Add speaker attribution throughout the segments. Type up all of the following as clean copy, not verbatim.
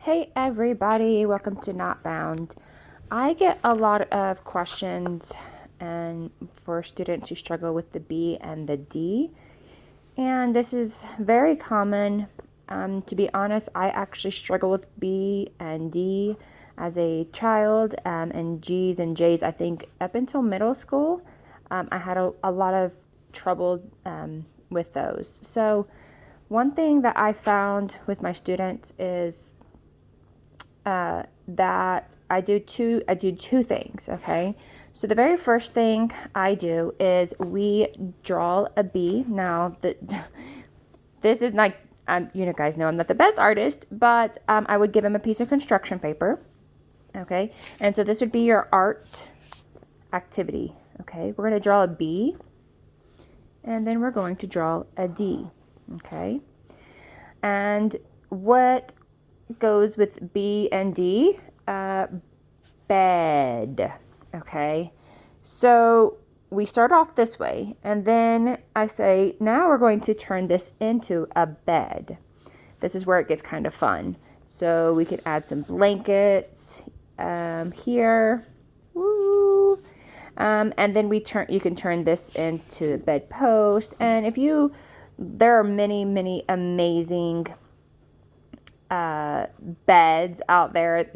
Speaker 1: Hey everybody, welcome to Not Bound. I get a lot of questions and for students who struggle with the B and the D. And this is very common. To be honest, I actually struggle with B and D as a child, and G's and J's, I think, up until middle school. I had a lot of trouble with those. So one thing that I found with my students is that I do two things, okay? So the very first thing I do is we draw a B. Now, this is not, you guys know I'm not the best artist, but I would give him a piece of construction paper, okay? And so this would be your art activity, okay? We're going to draw a B, and then we're going to draw a D, okay? And what goes with B and D? Bed. Okay, so we start off this way, and then I say, now we're going to turn this into a bed. This is where it gets kind of fun. So we can add some blankets here. Woo. And then you can turn this into a bedpost. And there are many amazing beds out there.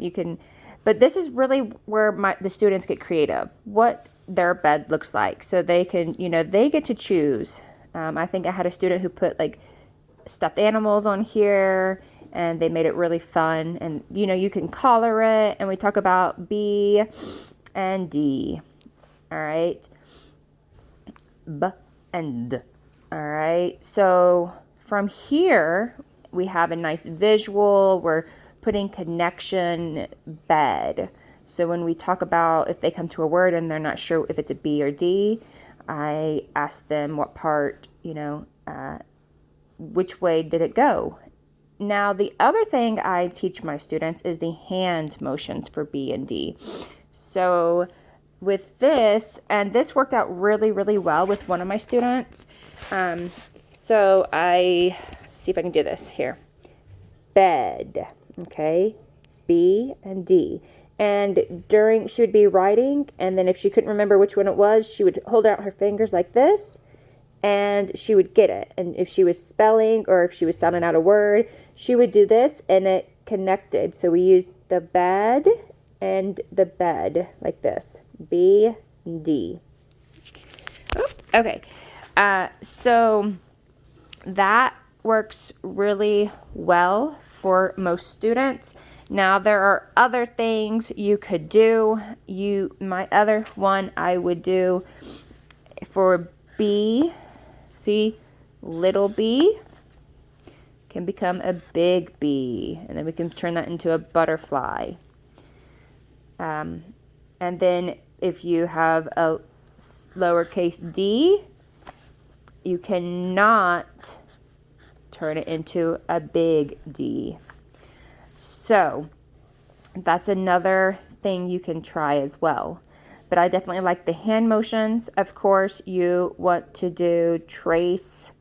Speaker 1: But this is really where the students get creative, what their bed looks like. So they can, they get to choose. I think I had a student who put like stuffed animals on here, and they made it really fun. And, you can color it, and we talk about B and D. All right. B and D. All right. So from here, we have a nice visual. We're putting connection bed. So when we talk about if they come to a word and they're not sure if it's a B or D, I ask them what part, which way did it go? Now, the other thing I teach my students is the hand motions for B and D. So with this, and this worked out really well with one of my students. So I see if I can do this here. Bed. Okay, B and D. And she would be writing, and then if she couldn't remember which one it was, she would hold out her fingers like this, and she would get it. And if she was spelling or if she was sounding out a word, she would do this, and it connected. So we used the bed and the bed like this. B, D. Oh, okay. So that works really well for most students. Now, there are other things you could do. My other one I would do for B, see, little b can become a big B, and then we can turn that into a butterfly. And then if you have a lowercase d, you cannot turn it into a big D. So that's another thing you can try as well. But I definitely like the hand motions. Of course, you want to do trace.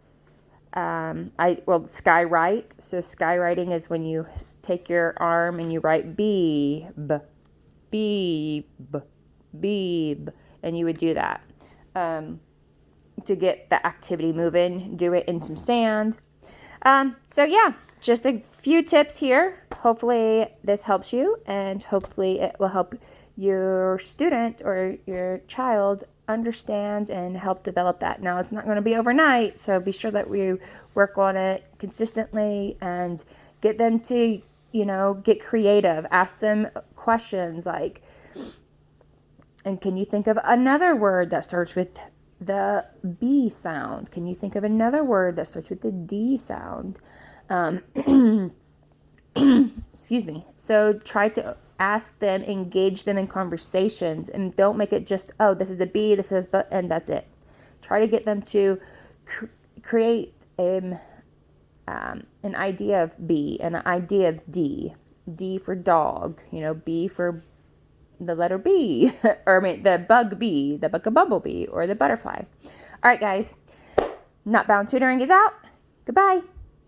Speaker 1: Skywrite. So skywriting is when you take your arm and you write beeb, beeb, beeb, and you would do that. To get the activity moving, do it in some sand. So yeah, just a few tips here. Hopefully this helps you, and hopefully it will help your student or your child understand and help develop that. Now, it's not going to be overnight, so be sure that we work on it consistently and get them to, get creative. Ask them questions like, and can you think of another word that starts with the B sound? Can you think of another word that starts with the D sound? Excuse me. So try to ask them, engage them in conversations, and don't make it just, oh, this is a B, this is but, and that's it. Try to get them to create an idea of B, an idea of D. D for dog, B for the letter B, or the bug bee, the bumblebee, or the butterfly. All right, guys. Not Bound Tutoring is out. Goodbye.